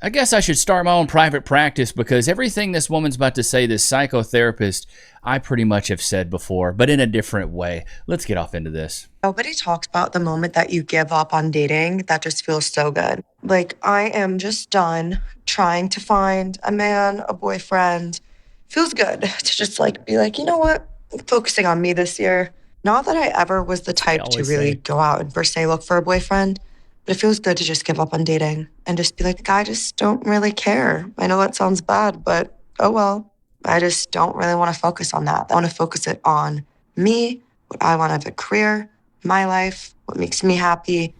I guess I should start my own private practice because everything this woman's about to say, this psychotherapist, I pretty much have said before, but in a different way. Let's get off into this. Nobody talks about the moment that you give up on dating. That just feels so good. Like, I am just done trying to find a man, a boyfriend. Feels good to just like be like, you know what? I'm focusing on me this year. Not that I ever was the type to really go out and per se look for a boyfriend, but it feels good to just give up on dating and just be like, I just don't really care. I know that sounds bad, but oh well. I just don't really want to focus on that. I want to focus it on me, what I want out of a career, my life, what makes me happy.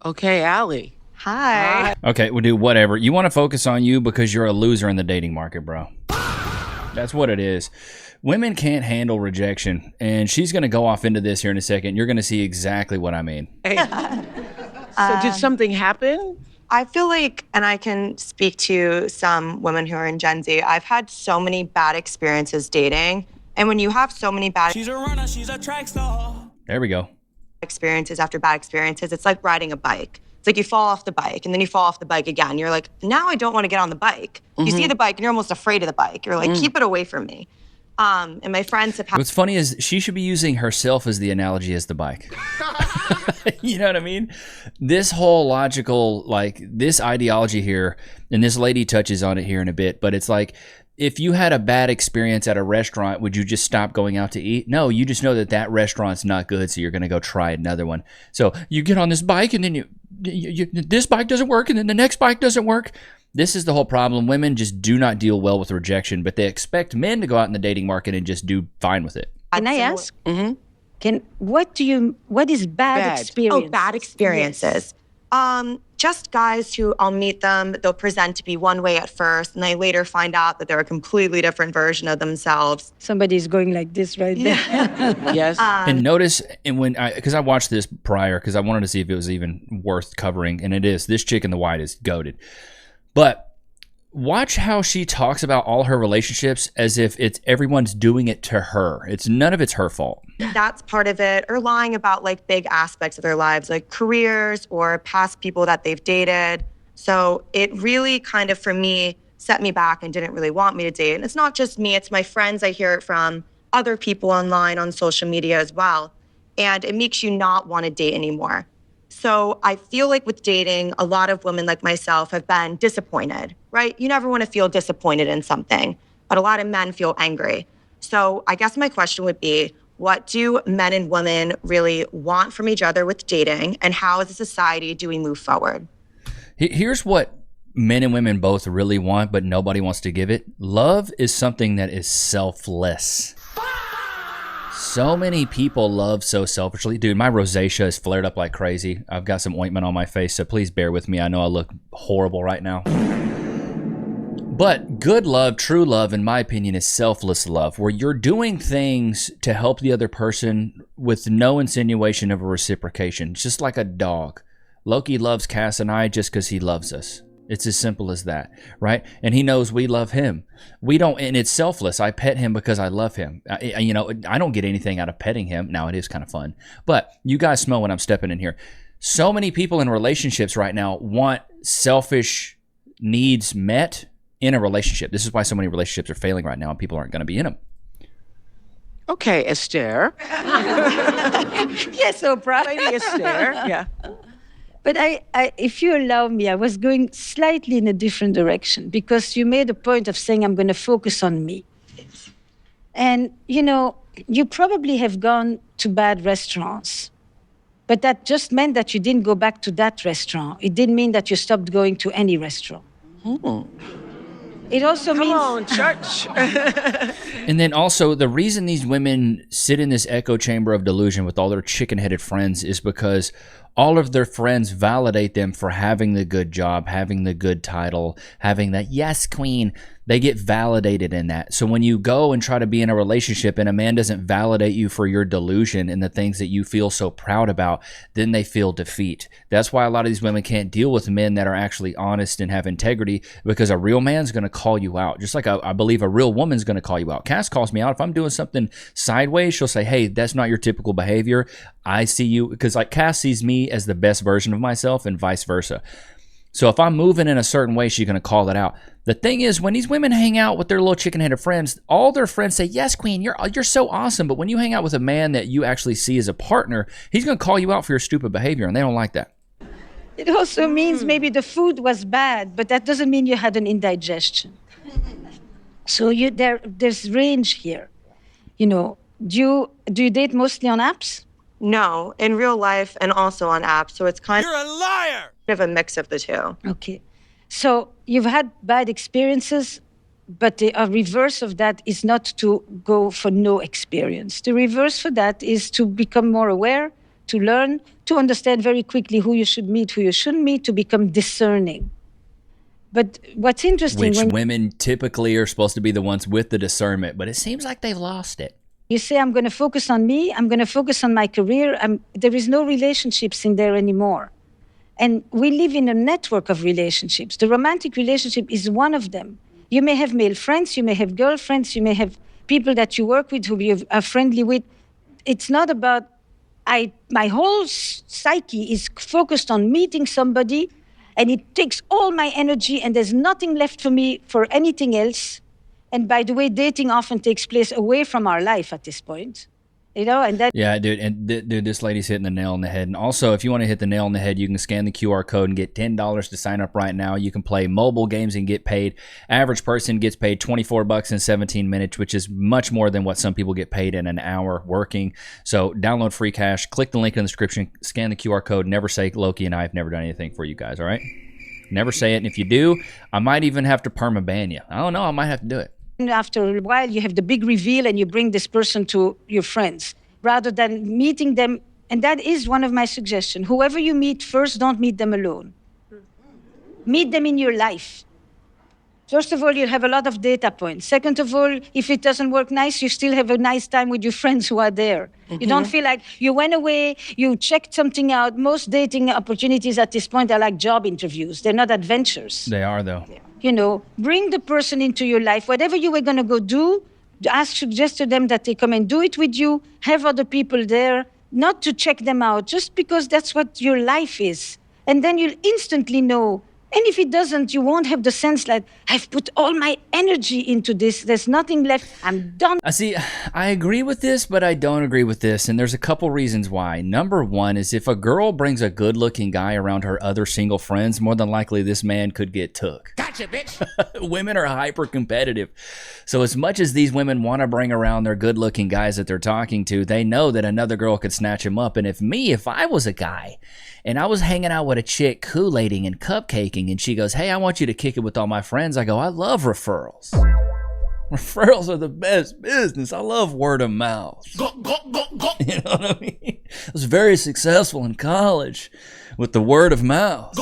Okay, Allie. Hi. Okay, we'll do whatever. You want to focus on you because you're a loser in the dating market, bro. That's what it is. Women can't handle rejection, and she's going to go off into this here in a second. You're going to see exactly what I mean. Hey. So did something happen? I feel like, and I can speak to some women who are in Gen Z, I've had so many bad experiences dating. And when you have so many bad She's a runner, she's a track star. There we go. experiences after bad experiences, it's like riding a bike. It's like you fall off the bike and then you fall off the bike again. You're like, now I don't want to get on the bike. You see the bike and you're almost afraid of the bike. You're like, keep it away from me. And my friends have had. What's funny is she should be using herself as the analogy as the bike. You know what I mean? This whole logical, like this ideology here, and this lady touches on it here in a bit, but it's like, if you had a bad experience at a restaurant, would you just stop going out to eat? No, you just know that that restaurant's not good, so you're going to go try another one. So you get on this bike, and then you this bike doesn't work, and then the next bike doesn't work. This is the whole problem. Women just do not deal well with rejection, but they expect men to go out in the dating market and just do fine with it. Can I ask? What is bad experience? Oh, bad experiences. Just guys who I'll meet them, they'll present to be one way at first, and I later find out that they're a completely different version of themselves. Somebody's going like this right there. Yes. And notice, and because I watched this prior, because I wanted to see if it was even worth covering, and it is. This chick in the white is goated. But watch how she talks about all her relationships as if everyone's doing it to her. None of it's her fault. That's part of it. Or lying about like big aspects of their lives, like careers or past people that they've dated. So it really kind of, for me, set me back and didn't really want me to date. And it's not just me, it's my friends. I hear it from other people online on social media as well. And it makes you not want to date anymore. So I feel like with dating, a lot of women like myself have been disappointed, right? You never want to feel disappointed in something, but a lot of men feel angry. So I guess my question would be, what do men and women really want from each other with dating, and how as a society do we move forward? Here's what men and women both really want, but nobody wants to give it. Love is something that is selfless. So many people love so selfishly. Dude, my rosacea is flared up like crazy. I've got some ointment on my face, so please bear with me. I know I look horrible right now. But good love, true love, in my opinion, is selfless love, where you're doing things to help the other person with no insinuation of a reciprocation, just like a dog. Loki loves Cass and I just because he loves us. It's as simple as that, right? And he knows we love him. We don't, and it's selfless. I pet him because I love him. I don't get anything out of petting him. Now, it is kind of fun. But you guys smell when I'm stepping in here. So many people in relationships right now want selfish needs met in a relationship. This is why so many relationships are failing right now and people aren't going to be in them. Okay, Esther. Yes, Oprah. Lady Esther, yeah. But if you allow me, I was going slightly in a different direction because you made a point of saying I'm going to focus on me. And, you probably have gone to bad restaurants, but that just meant that you didn't go back to that restaurant. It didn't mean that you stopped going to any restaurant. It also means... Come on, church. And then also, the reason these women sit in this echo chamber of delusion with all their chicken-headed friends is because all of their friends validate them for having the good job, having the good title, having that, yes, queen. They get validated in that. So when you go and try to be in a relationship and a man doesn't validate you for your delusion and the things that you feel so proud about, then they feel defeat. That's why a lot of these women can't deal with men that are actually honest and have integrity, because a real man's going to call you out. Just like I believe a real woman's going to call you out. Cass calls me out. If I'm doing something sideways, she'll say, hey, that's not your typical behavior. I see you, because like Cass sees me as the best version of myself and vice versa. So if I'm moving in a certain way, she's going to call it out. The thing is, when these women hang out with their little chicken-headed friends, all their friends say, yes, queen, you're so awesome. But when you hang out with a man that you actually see as a partner, he's going to call you out for your stupid behavior, and they don't like that. It also means maybe the food was bad, but that doesn't mean you had an indigestion. So there's range here. You know, do you date mostly on apps? No, in real life and also on apps. So it's kind You're a liar! of a mix of the two. Okay. So you've had bad experiences, but the reverse of that is not to go for no experience. The reverse for that is to become more aware, to learn, to understand very quickly who you should meet, who you shouldn't meet, to become discerning. But what's interesting... Which women typically are supposed to be the ones with the discernment, but it seems like they've lost it. You say, I'm going to focus on me, I'm going to focus on my career, there is no relationships in there anymore. And we live in a network of relationships. The romantic relationship is one of them. You may have male friends, you may have girlfriends, you may have people that you work with who you are friendly with. It's not about, my whole psyche is focused on meeting somebody, and it takes all my energy, and there's nothing left for me for anything else. And by the way, dating often takes place away from our life at this point. You know, and that... Yeah, dude, and dude, this lady's hitting the nail on the head. And also, if you want to hit the nail on the head, you can scan the QR code and get $10 to sign up right now. You can play mobile games and get paid. Average person gets paid $24 in 17 minutes, which is much more than what some people get paid in an hour working. So download free cash, click the link in the description, scan the QR code. Never say Loki and I have never done anything for you guys, all right? Never say it. And if you do, I might even have to perma-ban you. I don't know. I might have to do it. After a while, you have the big reveal and you bring this person to your friends rather than meeting them. And that is one of my suggestions. Whoever you meet first, don't meet them alone. Meet them in your life. First of all, you'll have a lot of data points. Second of all, if it doesn't work nice, you still have a nice time with your friends who are there. Mm-hmm. You don't feel like you went away, you checked something out. Most dating opportunities at this point are like job interviews. They're not adventures. They are, though. Yeah. You know, bring the person into your life. Whatever you were going to go do, suggest to them that they come and do it with you. Have other people there, not to check them out, just because that's what your life is. And then you'll instantly know. And if it doesn't, you won't have the sense that I've put all my energy into this. There's nothing left. I'm done. I agree with this, but I don't agree with this. And there's a couple reasons why. Number one is if a girl brings a good-looking guy around her other single friends, more than likely this man could get took. Gotcha, bitch. Women are hyper-competitive. So as much as these women want to bring around their good-looking guys that they're talking to, they know that another girl could snatch him up. And if I was a guy and I was hanging out with a chick Kool-Aiding and cupcaking, and she goes, hey, I want you to kick it with all my friends. I go, I love referrals. Referrals are the best business. I love word of mouth. You know what I mean? I was very successful in college with the word of mouth.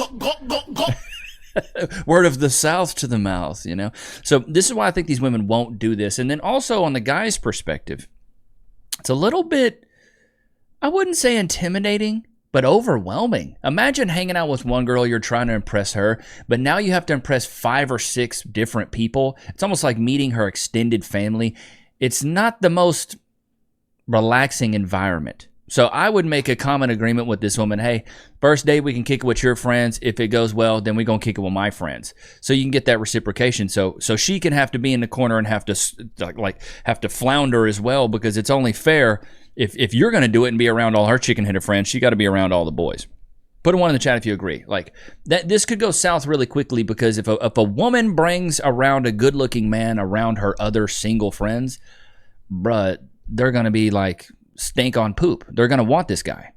Word of the South to the mouth, you know? So this is why I think these women won't do this. And then also on the guy's perspective, it's a little bit, I wouldn't say intimidating, but overwhelming. Imagine hanging out with one girl, you're trying to impress her, but now you have to impress 5 or 6 different people. It's almost like meeting her extended family. It's not the most relaxing environment. So I would make a common agreement with this woman. Hey, first date, we can kick it with your friends. If it goes well, then we're going to kick it with my friends. So you can get that reciprocation. So she can have to be in the corner and have to flounder as well, because it's only fair. If you're going to do it and be around all her chicken-headed friends, she got to be around all the boys. Put a 1 in the chat if you agree. Like that, this could go south really quickly, because if a woman brings around a good-looking man around her other single friends, bruh, they're going to be like stink on poop. They're going to want this guy.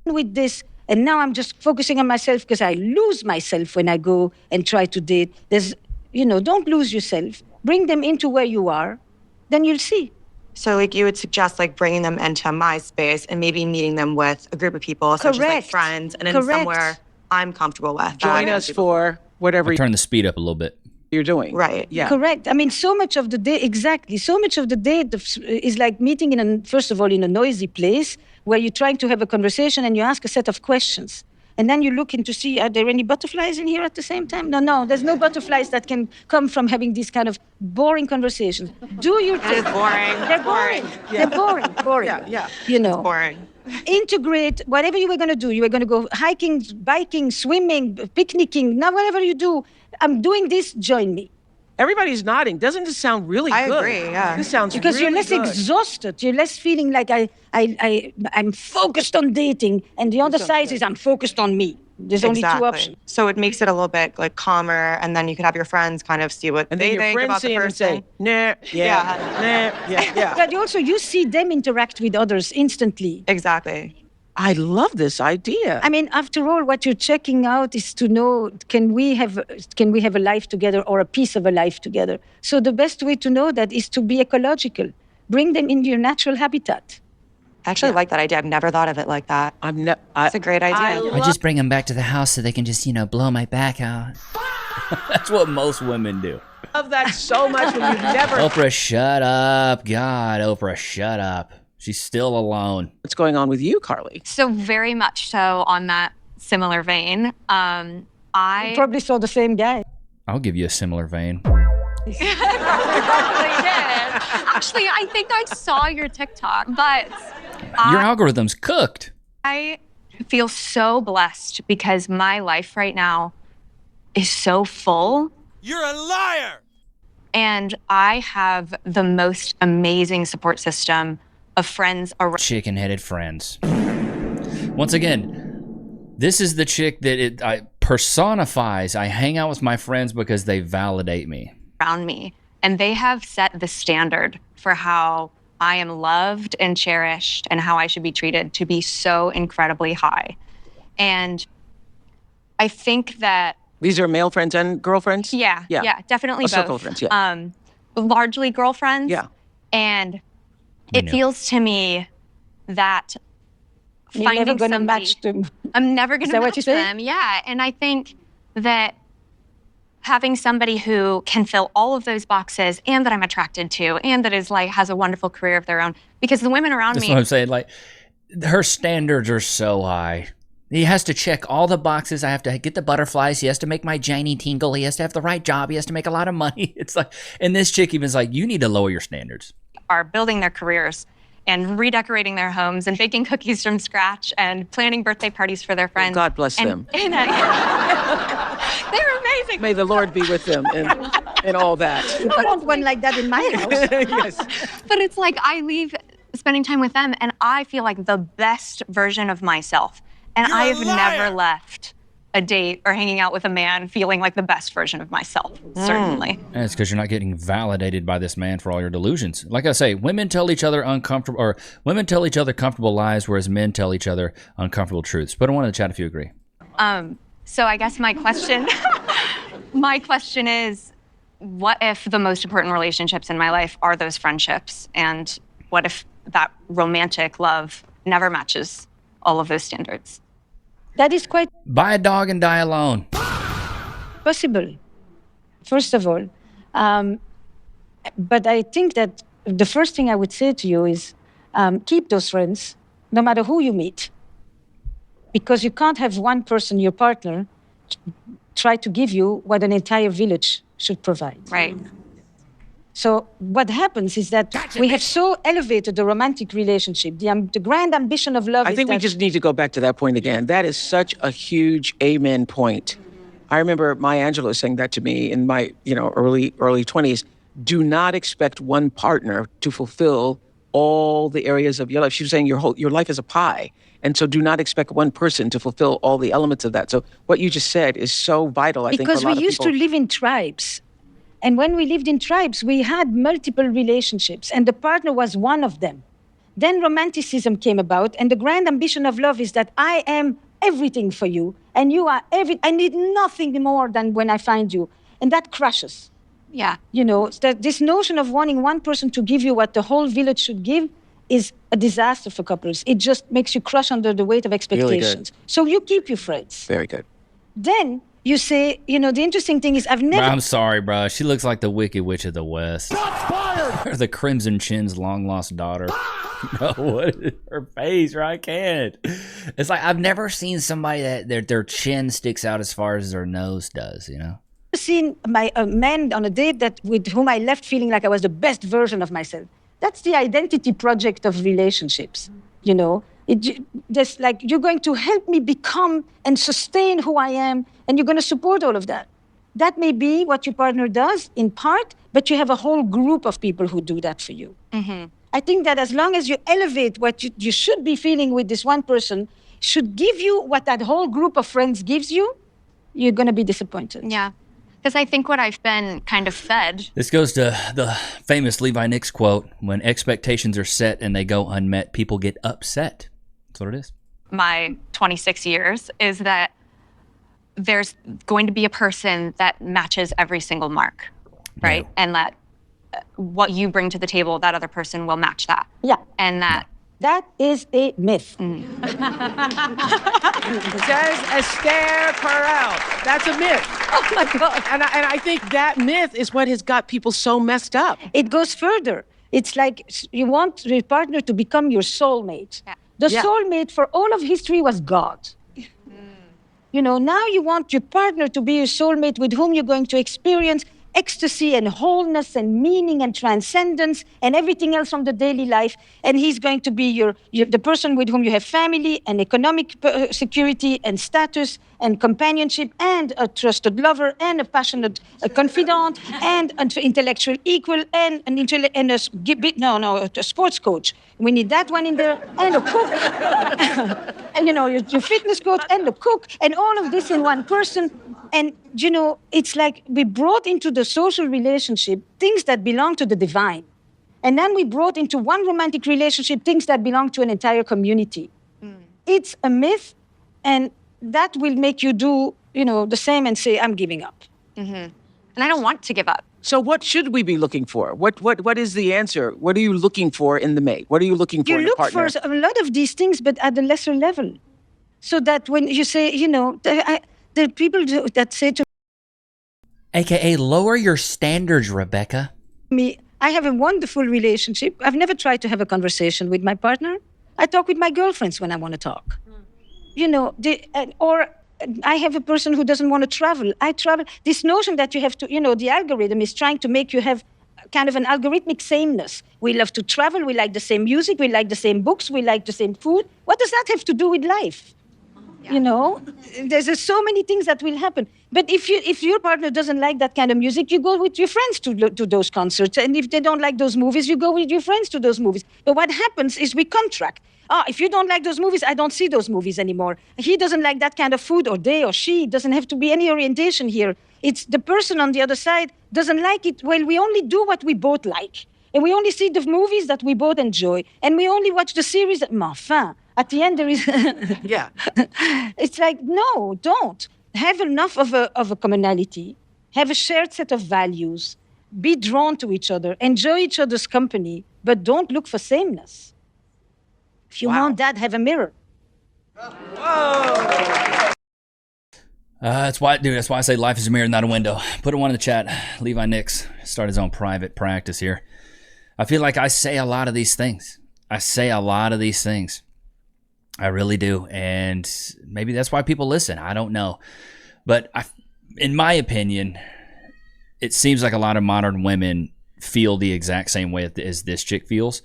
With this, and now I'm just focusing on myself because I lose myself when I go and try to date. Don't lose yourself. Bring them into where you are, then you'll see. So like you would suggest like bringing them into my space and maybe meeting them with a group of people, such as like friends, and then somewhere I'm comfortable with. Join us for whatever I'll turn the speed up a little bit. You're doing. Right. Yeah. Correct. I mean, so much of the day, exactly. So much of the day is like meeting first of all, in a noisy place where you're trying to have a conversation and you ask a set of questions. And then you look in to see, are there any butterflies in here at the same time? No, there's no butterflies that can come from having these kind of boring conversations. Do your thing. It is boring. They're boring. Yeah. They're boring. Yeah. You know. It's boring. integrate whatever you were going to do. You were going to go hiking, biking, swimming, picnicking. Now, whatever you do, I'm doing this, join me. Everybody's nodding. Doesn't this sound really I good? agree, yeah. This sounds Because really you're less good. exhausted. You're less feeling like I'm focused on dating. And the other side is I'm focused on me. There's only two options. So it makes it a little bit like calmer, and then you can have your friends kind of see what And they then your think friends about see the him and person. say, nah, yeah. But also, you see them interact with others instantly. I love this idea. I mean, after all, what you're checking out is to know, can we have a life together or a piece of a life together? So the best way to know that is to be ecological. Bring them into your natural habitat. I actually like that idea. I've never thought of it like that. It's a great idea. I just bring them back to the house so they can just, blow my back out. That's what most women do. I love that so much when you've never... Oprah, shut up. God, Oprah, shut up. She's still alone. What's going on with you, Carly? So very much so on that similar vein. You probably saw the same guy. I'll give you a similar vein. Probably did. Actually, I think I saw your TikTok, but Your algorithm's cooked. I feel so blessed because my life right now is so full. You're a liar! And I have the most amazing support system of friends around. Chicken-headed friends. Once again, this is the chick that personifies. I hang out with my friends because they validate me. Around me. And they have set the standard for how I am loved and cherished and how I should be treated to be so incredibly high. And I think that... These are male friends and girlfriends? Yeah, definitely a both. circle of friends, yeah. Largely girlfriends. Yeah. And it feels to me that You're finding never going to somebody, match them. I'm never going Is to that what match you say? them. Yeah, and I think that having somebody who can fill all of those boxes and that I'm attracted to and that is like has a wonderful career of their own, because the women around That's me... what I'm saying. Like, her standards are so high. He has to check all the boxes. I have to get the butterflies. He has to make my Janie tingle. He has to have the right job. He has to make a lot of money. It's like, and this chick even is like, you need to lower your standards. are building their careers and redecorating their homes and baking cookies from scratch and planning birthday parties for their friends. God bless them. They're amazing. May the Lord be with them and all that. I want one like that in my house. Yes. But it's like I leave spending time with them and I feel like the best version of myself. And You're a I've liar. never left a date or hanging out with a man feeling like the best version of myself, certainly. And it's because you're not getting validated by this man for all your delusions. Like I say, women tell each other comfortable lies, whereas men tell each other uncomfortable truths. Put in one in the chat if you agree. So I guess my question is, what if the most important relationships in my life are those friendships? And what if that romantic love never matches all of those standards? That is quite Buy a dog and die alone. possible, first of all. But I think that the first thing I would say to you is keep those friends, no matter who you meet. Because you can't have one person, your partner, try to give you what an entire village should provide. Right. So what happens is that we have so elevated the romantic relationship, the grand ambition of love. I think we just need to go back to that point again. That is such a huge amen point. I remember Maya Angelou saying that to me in my, early 20s. Do not expect one partner to fulfill all the areas of your life. She was saying your life is a pie. And so do not expect one person to fulfill all the elements of that. So what you just said is so vital, I think, for a lot of people. Because we used to live in tribes. And when we lived in tribes, we had multiple relationships, and the partner was one of them. Then romanticism came about, and the grand ambition of love is that I am everything for you, and you are I need nothing more than when I find you. And that crushes. Yeah. This notion of wanting one person to give you what the whole village should give is a disaster for couples. It just makes you crush under the weight of expectations. So you keep your friends. Very good. Then you say, the interesting thing is I've never... I'm sorry, bro. She looks like the Wicked Witch of the West. Or the Crimson Chin's long-lost daughter. Bro, what is her face, right? I can't. It's like, I've never seen somebody that their chin sticks out as far as their nose does, seen a man on a date with whom I left feeling like I was the best version of myself. That's the identity project of relationships, Just like, you're going to help me become and sustain who I am, and you're going to support all of that. That may be what your partner does in part, but you have a whole group of people who do that for you. I think that as long as you elevate what you should be feeling with this one person, should give you what that whole group of friends gives you, you're going to be disappointed. Yeah. Because I think what I've been kind of fed. This goes to the famous Levi Nichs quote, when expectations are set and they go unmet, people get upset. That's what it is. My 26 years is that there's going to be a person that matches every single mark, right? Yeah. And that what you bring to the table, that other person will match that. Yeah. And that That is a myth. Says Esther Perel. That's a myth. Oh my God. And I think that myth is what has got people so messed up. It goes further. It's like you want your partner to become your soulmate. Yeah. The Yeah. soulmate for all of history was God. You know, now you want your partner to be your soulmate with whom you're going to experience ecstasy and wholeness and meaning and transcendence and everything else from the daily life. And he's going to be the person with whom you have family and economic security and status and companionship and a trusted lover and a passionate confidant and an intellectual equal and a sports coach. We need that one in there, and a cook. And, your fitness coach and the cook, and all of this in one person. And, it's like we brought into the social relationship things that belong to the divine. And then we brought into one romantic relationship things that belong to an entire community. It's a myth, and that will make you do, the same and say, I'm giving up. and I don't want to give up. So what should we be looking for? What is the answer? What are you looking for in the mate? What are you looking for You in a look partner? for a lot of these things, but at a lesser level. So that when you say, the people that say to AKA lower your standards, Rebecca. me, I have a wonderful relationship. I've never tried to have a conversation with my partner. I talk with my girlfriends when I want to talk. Or I have a person who doesn't want to travel. I travel. This notion that you have to, the algorithm is trying to make you have kind of an algorithmic sameness. We love to travel. We like the same music. We like the same books. We like the same food. What does that have to do with life? There's so many things that will happen. But if your partner doesn't like that kind of music, you go with your friends to those concerts. And if they don't like those movies, you go with your friends to those movies. But what happens is we contract. If you don't like those movies, I don't see those movies anymore. He doesn't like that kind of food, or they or she. Doesn't have to be any orientation here. It's the person on the other side doesn't like it. Well, we only do what we both like. And we only see the movies that we both enjoy. And we only watch the series that, enfin, at the end there is... Yeah. It's like, no, don't. Have enough of a commonality. Have a shared set of values. Be drawn to each other. Enjoy each other's company. But don't look for sameness. If you want that, have a mirror. That's why I say life is a mirror, not a window. Put one in the chat. Levi Nichs started his own private practice here. I feel like I say a lot of these things. I really do. And maybe that's why people listen. I don't know. But in my opinion, it seems like a lot of modern women feel the exact same way as this chick feels.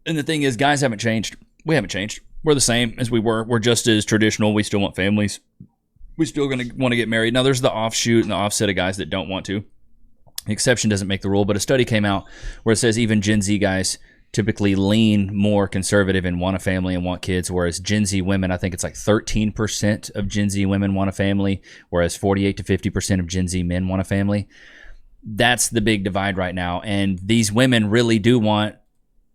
And the thing is, guys haven't changed. We haven't changed. We're the same as we were. We're just as traditional. We still want families. We still going to want to get married. Now, there's the offshoot and the offset of guys that don't want to. The exception doesn't make the rule, but a study came out where it says even Gen Z guys typically lean more conservative and want a family and want kids, whereas Gen Z women, I think it's like 13% of Gen Z women want a family, whereas 48 to 50% of Gen Z men want a family. That's the big divide right now, and these women really do want,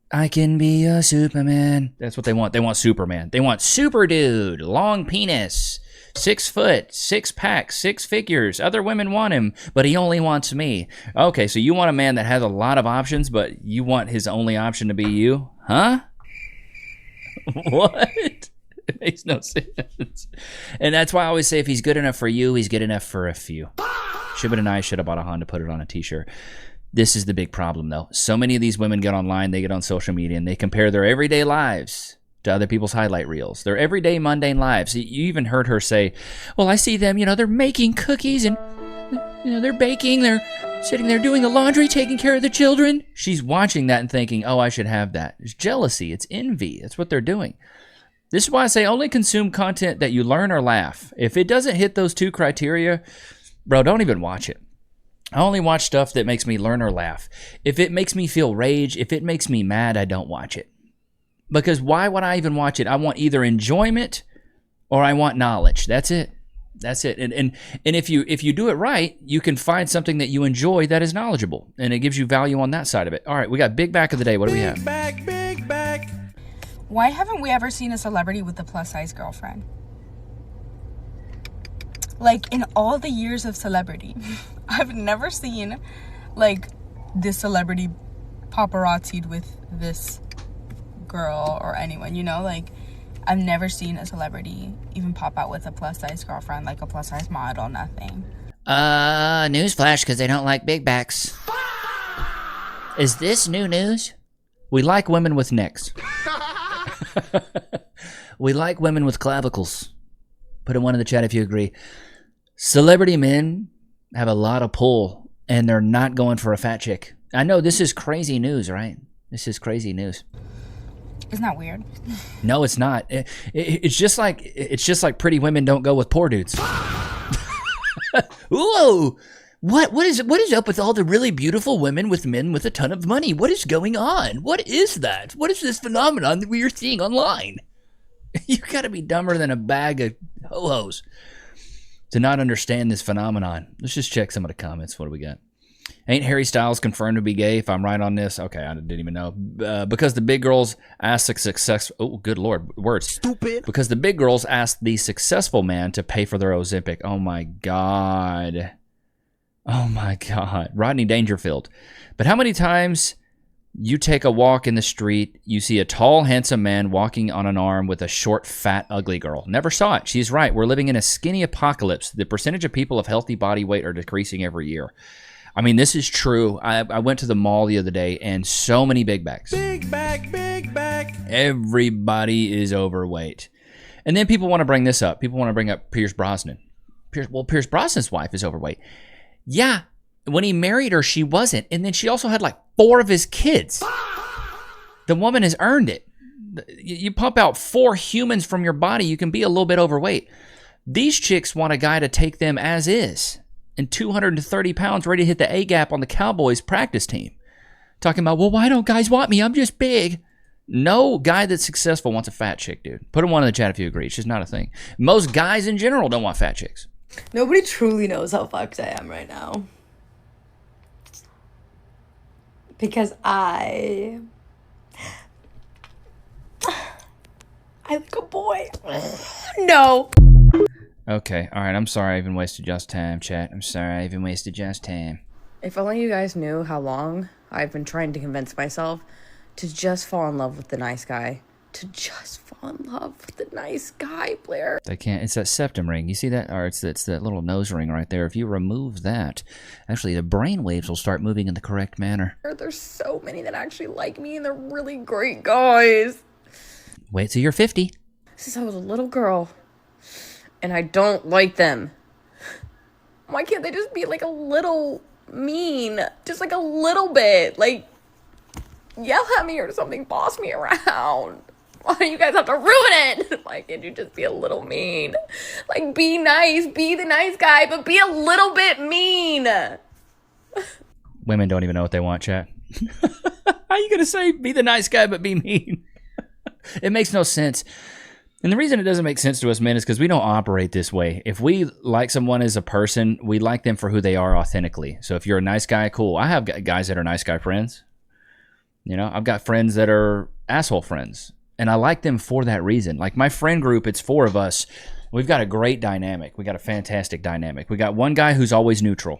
I can be a Superman. That's what they want. They want Superman. They want super dude, long penis, 6 foot, 6 pack, 6 figures. Other women want him, but he only wants me. Okay, so you want a man that has a lot of options, but you want his only option to be you? Huh? What? It makes no sense. And that's why I always say if he's good enough for you, he's good enough for a few. Should've and I should have bought a Honda, put it on a t-shirt. This is the big problem, though. So many of these women get online, they get on social media, and they compare their everyday lives to other people's highlight reels. Their everyday mundane lives. You even heard her say, well, I see them, they're making cookies and, they're baking, they're Sitting there doing the laundry, taking care of the children. She's watching that and thinking, oh, I should have that. It's jealousy. It's envy. That's what they're doing. This is why I say only consume content that you learn or laugh. If it doesn't hit those two criteria, bro, don't even watch it. I only watch stuff that makes me learn or laugh. If it makes me feel rage, if it makes me mad, I don't watch it. Because why would I even watch it? I want either enjoyment or I want knowledge. That's it. That's it. And if you do it right, you can find something that you enjoy that is knowledgeable, and it gives you value on that side of it. All right, we got big back of the day. What do we have? Big back. Why haven't we ever seen a celebrity with a plus-size girlfriend? Like, in all the years of celebrity, I've never seen, like, this celebrity paparazzi'd with this girl or anyone, you know? Like, I've never seen a celebrity even pop out with a plus-size girlfriend, like a plus-size model, nothing. Newsflash, because they don't like big backs. Is this new news? We like women with necks. We like women with clavicles. Put a 1 in the chat if you agree. Celebrity men have a lot of pull, and they're not going for a fat chick. I know this is crazy news, right? This is crazy news. Isn't that weird? No, it's not. It's just like pretty women don't go with poor dudes. Whoa! What is up with all the really beautiful women with men with a ton of money? What is going on? What is that? What is this phenomenon that we are seeing online? You got to be dumber than a bag of ho-hos to not understand this phenomenon. Let's just check some of the comments. What do we got? Ain't Harry Styles confirmed to be gay? If I'm right on this, okay, I didn't even know. Because the big girls asked the success. Oh, good lord, words. Stupid. Because the big girls asked the successful man to pay for their Ozempic. Oh my god. Oh my god. Rodney Dangerfield. But how many times you take a walk in the street, you see a tall, handsome man walking on an arm with a short, fat, ugly girl? Never saw it. She's right. We're living in a skinny apocalypse. The percentage of people of healthy body weight are decreasing every year. I mean, this is true. I went to the mall the other day, and so many big bags. Big back. Everybody is overweight. And then people want to bring this up. People want to bring up Pierce Brosnan. Pierce Brosnan's wife is overweight. Yeah, when he married her, she wasn't. And then she also had like 4 of his kids. The woman has earned it. You pump out 4 humans from your body, you can be a little bit overweight. These chicks want a guy to take them as is. And 230 pounds, ready to hit the A-gap on the Cowboys practice team. Talking about, well, why don't guys want me? I'm just big. No guy that's successful wants a fat chick, dude. Put a 1 in the chat if you agree. It's just not a thing. Most guys in general don't want fat chicks. Nobody truly knows how fucked I am right now. Because I like a boy. No. Okay, all right. I'm sorry I even wasted y'all's time, chat. I'm sorry I even wasted y'all's time. If only you guys knew how long I've been trying to convince myself to just fall in love with the nice guy. To just fall in love with the nice guy, Blair. They can't. It's that septum ring. You see that? Or it's that little nose ring right there. If you remove that, actually the brain waves will start moving in the correct manner. There's so many that actually like me, and they're really great guys. Wait till you're 50. Since I was a little girl, and I don't like them. Why can't they just be like a little mean? Just like a little bit. Like, yell at me or something. Boss me around. Why do you guys have to ruin it? Why can't you just be a little mean? Like, be nice. Be the nice guy, but be a little bit mean. Women don't even know what they want, chat. How are you going to say be the nice guy but be mean? It makes no sense. And the reason it doesn't make sense to us men is because we don't operate this way. If we like someone as a person, we like them for who they are authentically. So if you're a nice guy, cool. I have guys that are nice guy friends. You know, I've got friends that are asshole friends. And I like them for that reason. Like my friend group, it's 4 of us. We've got a great dynamic. We got a fantastic dynamic. We got one guy who's always neutral.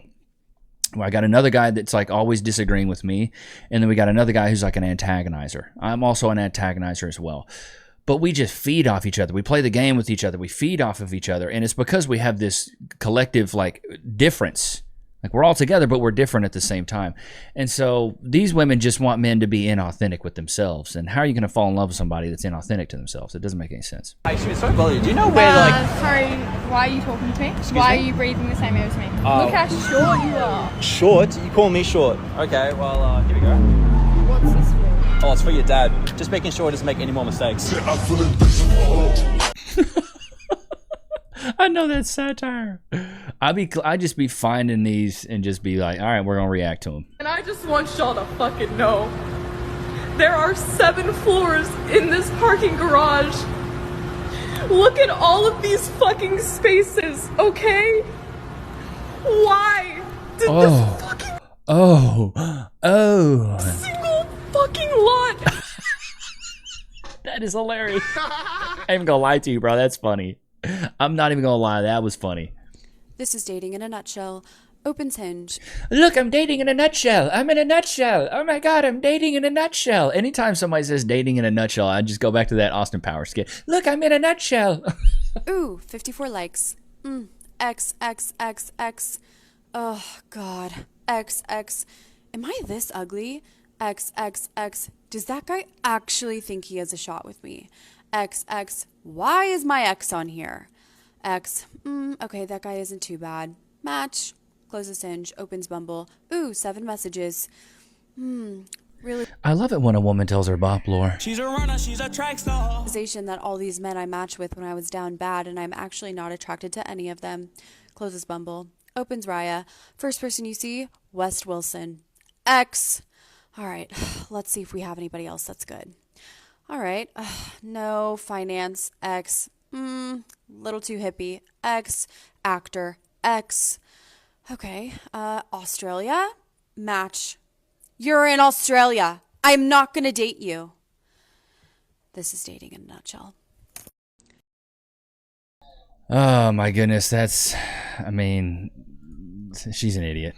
I got another guy that's like always disagreeing with me. And then we got another guy who's like an antagonizer. I'm also an antagonizer as well. But we just feed off each other. We play the game with each other. We feed off of each other. And it's because we have this collective like difference Like, we're all together, but we're different at the same time. And so these women just want men to be inauthentic with themselves. And how are you going to fall in love with somebody that's inauthentic to themselves? It doesn't make any sense. Actually, sorry to bother you. Do you know where, like... Sorry, why are you talking to me? Why are you breathing the same air as me? Oh. Look how short you are. Short? You call me short. Okay, well, here we go. What's this for? Oh, it's for your dad. Just making sure he doesn't make any more mistakes. I know that's satire. I just be finding these and just be like, all right, we're gonna react to them. And I just want y'all to fucking know, there are 7 floors in this parking garage. Look at all of these fucking spaces, okay? Why did this fucking single fucking lot? That is hilarious. I ain't even gonna lie to you, bro. That's funny. I'm not even gonna lie. That was funny. This is Dating in a Nutshell. Opens Hinge. Look, I'm dating in a nutshell. I'm in a nutshell. Oh my God, I'm dating in a nutshell. Anytime somebody says dating in a nutshell, I just go back to that Austin Powers skit. Look, I'm in a nutshell. Ooh, 54 likes. X, X, X, X. Oh, God. X, X. Am I this ugly? X, X, X. Does that guy actually think he has a shot with me? X, X. Why is my ex on here? X. Okay, that guy isn't too bad. Match. Closes Hinge. Opens Bumble. Ooh, 7 messages. Really? I love it when a woman tells her bop lore. She's a runner, she's a track star. Realization that all these men I matched with when I was down bad and I'm actually not attracted to any of them. Closes Bumble. Opens Raya. First person you see, West Wilson. X. All right, let's see if we have anybody else that's good. All right, no, finance, X. Little too hippie, X. Actor, X. Okay, Australia, match. You're in Australia. I'm not gonna date you. This is Dating in a Nutshell. Oh my goodness, she's an idiot.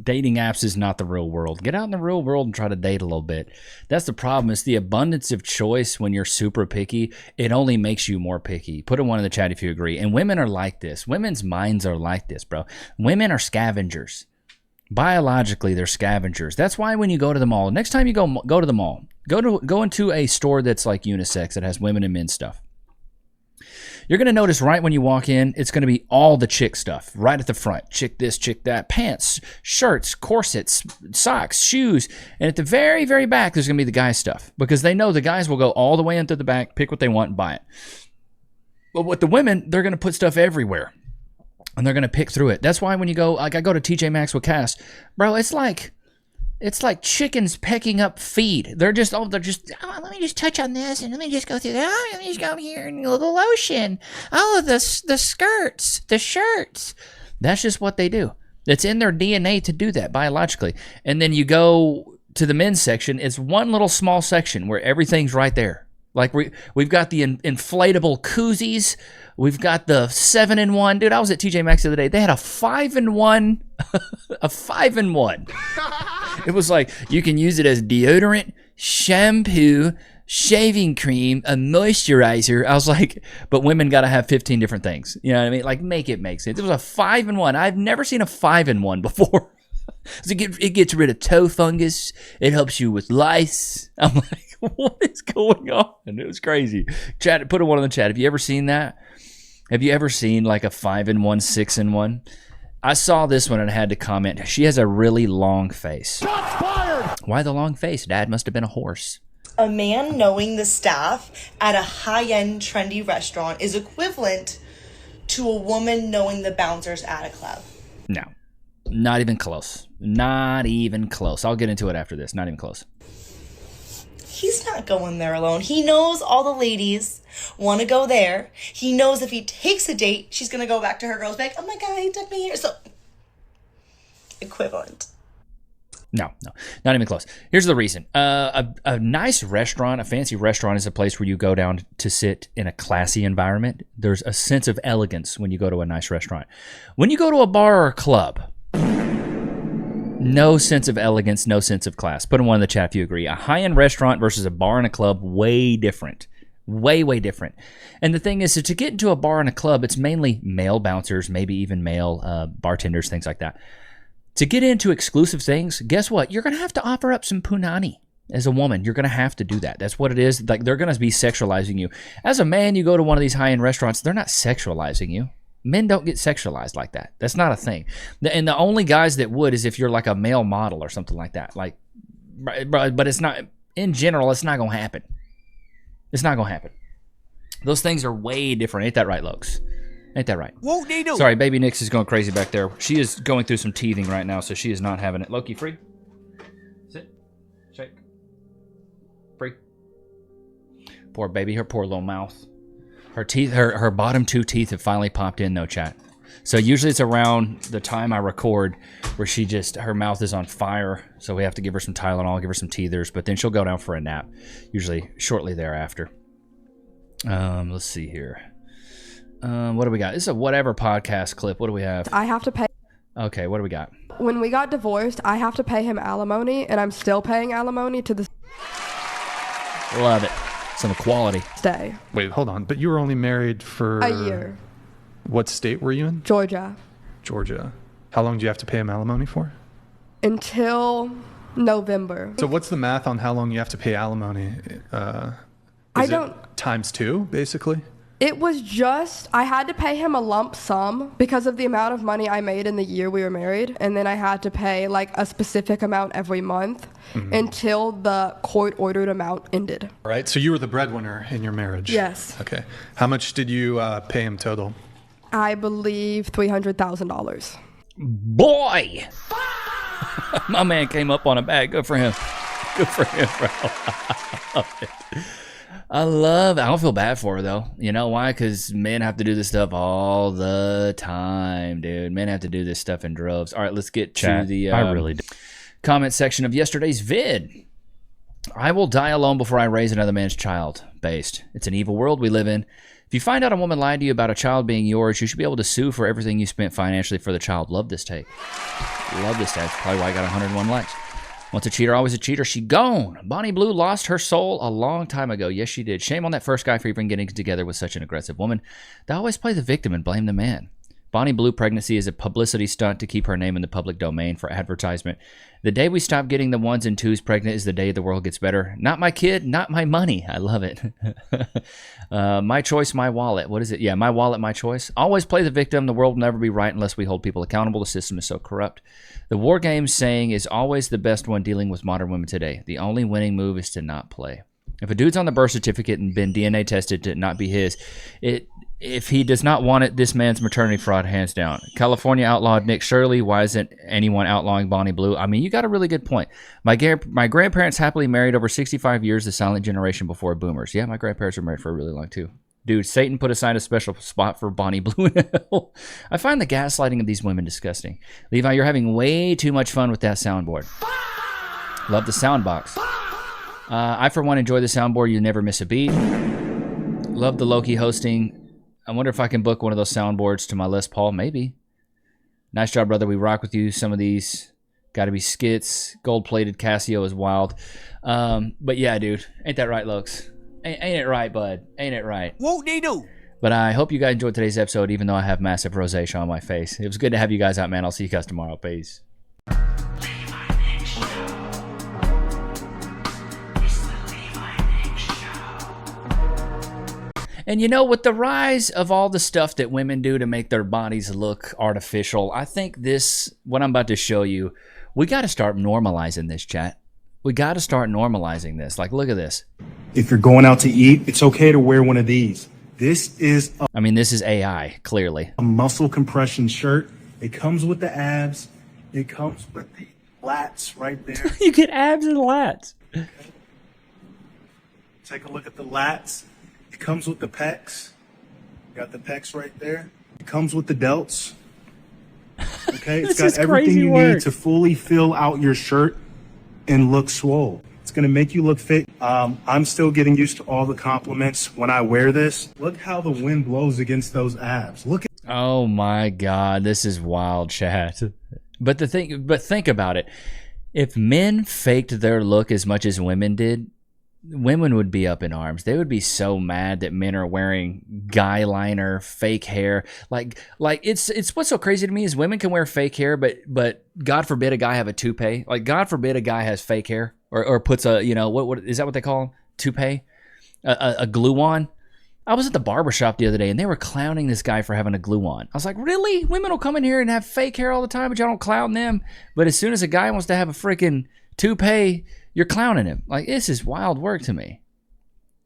Dating apps is not the real world. Get out in the real world and try to date a little bit. That's the problem. It's the abundance of choice when you're super picky. It only makes you more picky. Put a 1 in the chat if you agree. And women are like this. Women's minds are like this, bro. Women are scavengers. Biologically, they're scavengers. That's why when you go to the mall, next time you go to the mall, go into a store that's like unisex that has women and men stuff. You're going to notice right when you walk in, it's going to be all the chick stuff right at the front. Chick this, chick that, pants, shirts, corsets, socks, shoes. And at the very, very back, there's going to be the guy stuff because they know the guys will go all the way into the back, pick what they want and buy it. But with the women, they're going to put stuff everywhere and they're going to pick through it. That's why when you go, like I go to TJ Maxx with Cass, bro, it's like chickens pecking up feed. Let me just touch on this and let me just go through that. Oh, let me just go here and the lotion. Oh, the skirts, the shirts. That's just what they do. It's in their DNA to do that biologically. And then you go to the men's section. It's one little small section where everything's right there. Like we've got the inflatable koozies. We've got the 7-in-1. Dude, I was at TJ Maxx the other day. They had a 5-in-1. A 5-in-1. It was like you can use it as deodorant, shampoo, shaving cream, a moisturizer. I was like, but women got to have 15 different things. You know what I mean? Like make it make sense. It was a 5-in-1. I've never seen a 5-in-1 before. So it gets rid of toe fungus. It helps you with lice. I'm like, what is going on? And it was crazy. Chat, put a 1 in the chat. Have you ever seen that? Have you ever seen like a 5-in-1, 6-in-1? I saw this one and I had to comment. She has a really long face. Shots fired! Why the long face? Dad must have been a horse. A man knowing the staff at a high-end trendy restaurant is equivalent to a woman knowing the bouncers at a club. No, not even close. Not even close. I'll get into it after this. Not even close. He's not going there alone. He knows all the ladies want to go there. He knows if he takes a date, she's going to go back to her girls back. Oh my God, he took me here. So, equivalent. No, not even close. Here's the reason. A nice restaurant, a fancy restaurant is a place where you go down to sit in a classy environment. There's a sense of elegance when you go to a nice restaurant. When you go to a bar or a club, no sense of elegance, no sense of class. Put in 1 in the chat if you agree. A high-end restaurant versus a bar and a club, way different. Way, way different. And the thing is, to get into a bar and a club, it's mainly male bouncers, maybe even male bartenders, things like that. to get into exclusive things, guess what? You're going to have to offer up some punani. As a woman, you're going to have to do that. That's what it is. Like, they're going to be sexualizing you. As a man, you go to one of these high-end restaurants, they're not sexualizing you. Men don't get sexualized like that. That's not a thing. And the only guys that would is if you're like a male model or something like that. Like, but it's not, in general, it's not going to happen. It's not going to happen. Those things are way different. Ain't that right, Lokes? Ain't that right? Won't they do? Sorry, baby Nichs is going crazy back there. She is going through some teething right now, so she is not having it. Loki, free? Sit. Shake. Free. Poor baby, her poor little mouth. Her teeth, her bottom two teeth have finally popped in, no chat. So usually it's around the time I record where her mouth is on fire. So we have to give her some Tylenol, give her some teethers, but then she'll go down for a nap, usually shortly thereafter. Let's see here. What do we got? This is a whatever podcast clip. What do we have? I have to pay. Okay, what do we got? When we got divorced, I have to pay him alimony, and I'm still paying alimony to this Love it. Some equality. day. Wait, hold on. But you were only married for A year. What state were you in? Georgia. Georgia. How long do you have to pay him alimony for? Until November. So what's the math on how long you have to pay alimony? I don't. Times 2, basically? It was just, I had to pay him a lump sum because of the amount of money I made in the year we were married. And then I had to pay like a specific amount every month until the court-ordered amount ended. All right. So you were the breadwinner in your marriage? Yes. Okay. How much did you pay him total? I believe $300,000. Boy! My man came up on a bag. Good for him. Good for him, bro. I don't feel bad for her, though. You know why? Because men have to do this stuff all the time, dude. Men have to do this stuff in droves. All right, let's get to the I really do. comment section of yesterday's vid. I will die alone before I raise another man's child. Based. It's an evil world we live in. If you find out a woman lied to you about a child being yours, you should be able to sue for everything you spent financially for the child. Love this take. Love this take. That's probably why I got 101 likes. Once a cheater, always a cheater. She gone. Bonnie Blue lost her soul a long time ago. Yes, she did. Shame on that first guy for even getting together with such an aggressive woman. They always play the victim and blame the man. Bonnie Blue pregnancy is a publicity stunt to keep her name in the public domain for advertisement. The day we stop getting the ones and twos pregnant is the day the world gets better. Not my kid, not my money. I love it. My choice, my wallet. What is it? Yeah, my wallet, my choice. Always play the victim. The world will never be right unless we hold people accountable. The system is so corrupt. The war game saying is always the best one dealing with modern women today. The only winning move is to not play. If a dude's on the birth certificate and been DNA tested to not be his, if he does not want it, this man's maternity fraud, hands down. California outlawed Nick Shirley. Why isn't anyone outlawing Bonnie Blue? I mean, you got a really good point. My grandparents happily married over 65 years, the silent generation before boomers. Yeah, my grandparents were married for a really long too. Dude, Satan put aside a special spot for Bonnie Blue in hell. I find the gaslighting of these women disgusting. Levi, you're having way too much fun with that soundboard. Love the sound box. I, for one, enjoy the soundboard. You never miss a beat. Love the Loki hosting. I wonder if I can book one of those soundboards to my Les Paul. Maybe. Nice job, brother. We rock with you. Some of these got to be skits. Gold-plated Casio is wild. But yeah, dude. Ain't that right, Lokes? Ain't it right, bud? Ain't it right? Won't they do? But I hope you guys enjoyed today's episode, even though I have massive rosacea on my face. It was good to have you guys out, man. I'll see you guys tomorrow. Peace. And you know, with the rise of all the stuff that women do to make their bodies look artificial, I think what I'm about to show you, we got to start normalizing this, chat. We got to start normalizing this. Like, look at this. If you're going out to eat, it's okay to wear one of these. This is AI, clearly. A muscle compression shirt. It comes with the abs. It comes with the lats right there. You get abs and lats. Okay. Take a look at the lats. It comes with the pecs. Got the pecs right there. It comes with the delts. Okay, it's got everything you need to fully fill out your shirt and look swole. It's gonna make you look fit. I'm still getting used to all the compliments when I wear this. Look how the wind blows against those abs. Look at Oh my God, this is wild, chat. But think about it. If men faked their look as much as women did, women would be up in arms. They would be so mad that men are wearing guy liner, fake hair. Like it's what's so crazy to me is women can wear fake hair, but God forbid a guy have a toupee. Like God forbid a guy has fake hair or puts a, you know, what is that what they call them? Toupee? A glue on. I was at the barbershop the other day and they were clowning this guy for having a glue on. I was like, really? Women will come in here and have fake hair all the time, but y'all don't clown them. But as soon as a guy wants to have a freaking toupee, you're clowning him. Like, this is wild work to me.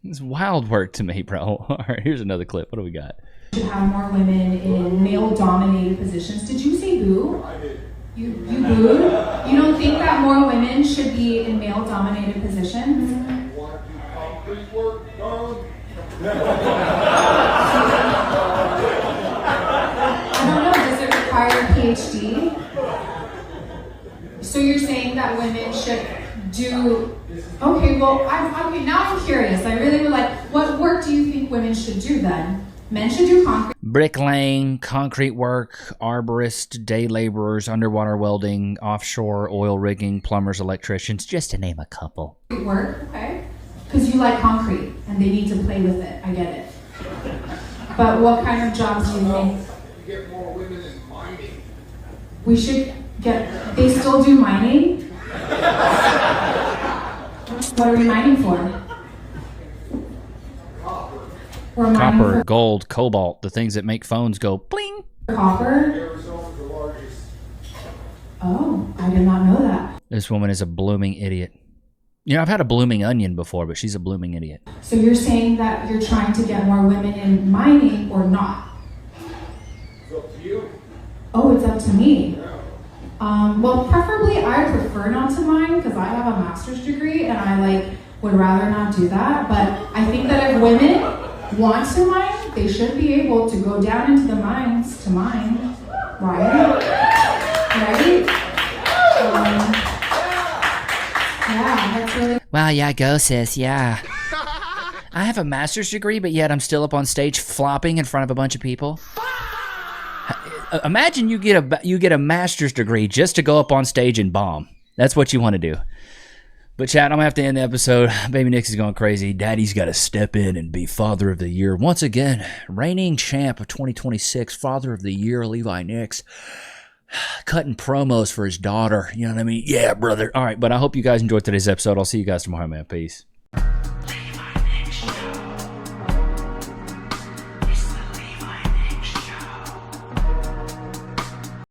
It's wild work to me, bro. All right, here's another clip. What do we got? To have more women in male-dominated positions. Did you say boo? I did. You booed? You don't think that more women should be in male-dominated positions? You want to do concrete work, darling? I don't know. Does it require a PhD? So you're saying that women should do... Okay, well, now I'm curious. I really would like... What work do you think women should do then? Men should do concrete... Bricklaying, concrete work, arborist, day laborers, underwater welding, offshore oil rigging, plumbers, electricians, just to name a couple. Work, okay. Because you like concrete, and they need to play with it. I get it. But what kind of jobs do you think? Get more women in mining. We should get... They still do mining? What are we mining for? We're mining Copper, for gold, cobalt, the things that make phones go bling. copper? Oh, I did not know that. This woman is a blooming idiot. You know, I've had a blooming onion before, but she's a blooming idiot. So you're saying that you're trying to get more women in mining or not? It's up to you. Oh, it's up to me. Well, preferably I prefer not to mine because I have a master's degree and I would rather not do that. But I think that if women want to mine, they should be able to go down into the mines to mine, right? Right? Yeah, that's really... Well, yeah, go sis, yeah. I have a master's degree, but yet I'm still up on stage flopping in front of a bunch of people. Imagine you get a master's degree just to go up on stage and bomb. That's what you want to do. But chat, I'm going to have to end the episode. Baby Nichs is going crazy. Daddy's got to step in and be Father of the Year. Once again, reigning champ of 2026, Father of the Year, Levi Nichs. Cutting promos for his daughter. You know what I mean? Yeah, brother. All right, but I hope you guys enjoyed today's episode. I'll see you guys tomorrow, man. Peace. Levi Nichs Show.